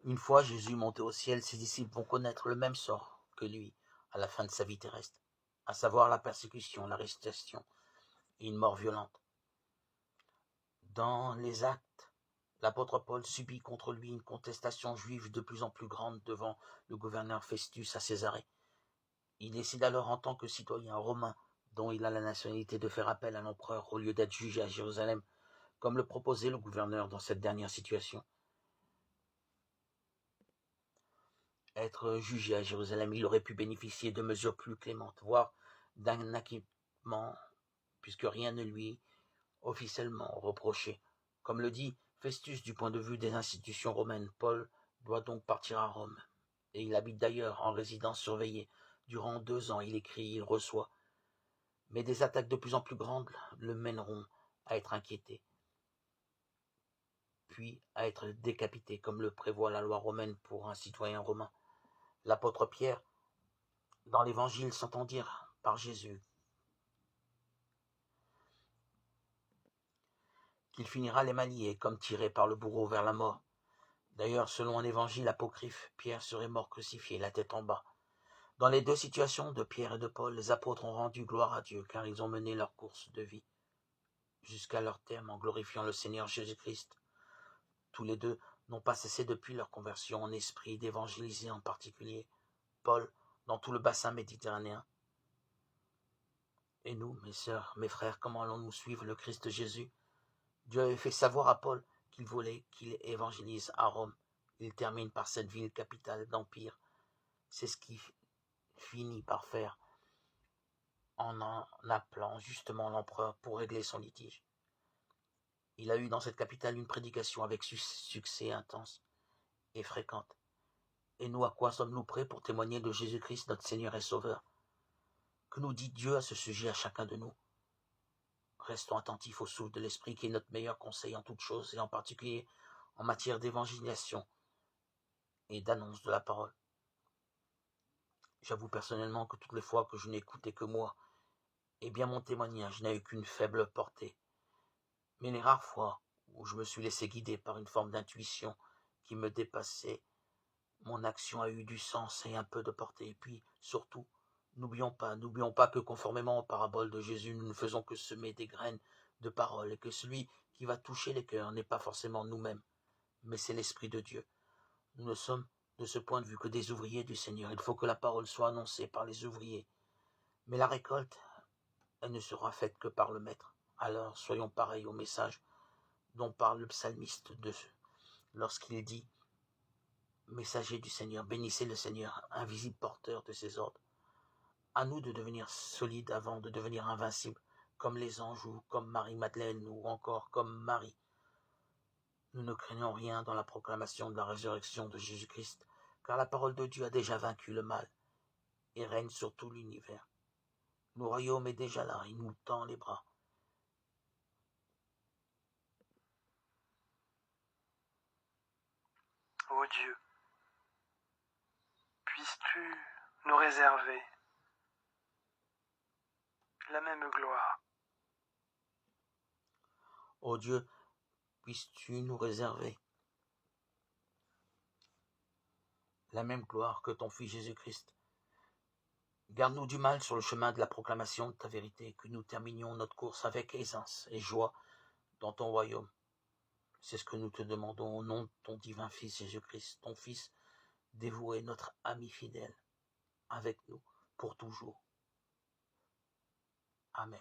Une fois Jésus monté au ciel, ses disciples vont connaître le même sort que lui à la fin de sa vie terrestre, à savoir la persécution, l'arrestation et une mort violente. Dans les Actes, l'apôtre Paul subit contre lui une contestation juive de plus en plus grande devant le gouverneur Festus à Césarée. Il décide alors en tant que citoyen romain, dont il a la nationalité, de faire appel à l'empereur au lieu d'être jugé à Jérusalem, comme le proposait le gouverneur dans cette dernière situation. Être jugé à Jérusalem, il aurait pu bénéficier de mesures plus clémentes, voire d'un acquittement, puisque rien ne lui est officiellement reproché. Comme le dit Festus du point de vue des institutions romaines, Paul doit donc partir à Rome. Et il habite d'ailleurs en résidence surveillée. Durant 2 ans, il écrit, il reçoit. Mais des attaques de plus en plus grandes le mèneront à être inquiété, puis à être décapité, comme le prévoit la loi romaine pour un citoyen romain. L'apôtre Pierre, dans l'Évangile, s'entend dire par Jésus qu'il finira les mains liées, comme tiré par le bourreau vers la mort. D'ailleurs, selon un évangile apocryphe, Pierre serait mort crucifié, la tête en bas. Dans les 2 situations de Pierre et de Paul, les apôtres ont rendu gloire à Dieu, car ils ont mené leur course de vie jusqu'à leur terme en glorifiant le Seigneur Jésus-Christ. Tous les 2 n'ont pas cessé depuis leur conversion en esprit d'évangéliser, en particulier Paul dans tout le bassin méditerranéen. Et nous, mes sœurs, mes frères, comment allons-nous suivre le Christ Jésus? Dieu avait fait savoir à Paul qu'il voulait qu'il évangélise à Rome. Il termine par cette ville capitale d'empire. C'est ce qu'il finit par faire en appelant justement l'empereur pour régler son litige. Il a eu dans cette capitale une prédication avec succès intense et fréquente. Et nous, à quoi sommes-nous prêts pour témoigner de Jésus-Christ, notre Seigneur et Sauveur? Que nous dit Dieu à ce sujet à chacun de nous? Restons attentifs au souffle de l'Esprit qui est notre meilleur conseil en toutes choses, et en particulier en matière d'évangélisation et d'annonce de la parole. J'avoue personnellement que toutes les fois que je n'écoutais que moi, eh bien mon témoignage n'a eu qu'une faible portée. Mais les rares fois où je me suis laissé guider par une forme d'intuition qui me dépassait, mon action a eu du sens et un peu de portée. Et puis, surtout, n'oublions pas que conformément aux paraboles de Jésus, nous ne faisons que semer des graines de parole et que celui qui va toucher les cœurs n'est pas forcément nous-mêmes, mais c'est l'Esprit de Dieu. Nous ne sommes de ce point de vue que des ouvriers du Seigneur. Il faut que la parole soit annoncée par les ouvriers. Mais la récolte, elle ne sera faite que par le Maître. Alors, soyons pareils au message dont parle le psalmiste lorsqu'il dit « Messager du Seigneur, bénissez le Seigneur, invisible porteur de ses ordres. » À nous de devenir solides avant de devenir invincibles, comme les anges ou comme Marie-Madeleine ou encore comme Marie. Nous ne craignons rien dans la proclamation de la résurrection de Jésus-Christ, car la parole de Dieu a déjà vaincu le mal et règne sur tout l'univers. Le royaume est déjà là, il nous tend les bras. Ô Dieu, puisses-tu nous réserver la même gloire? Ô Dieu, puisses-tu nous réserver la même gloire que ton Fils Jésus-Christ. Garde-nous du mal sur le chemin de la proclamation de ta vérité, que nous terminions notre course avec aisance et joie dans ton royaume. C'est ce que nous te demandons au nom de ton divin Fils Jésus-Christ, ton Fils dévoué, notre ami fidèle, avec nous pour toujours. Amen.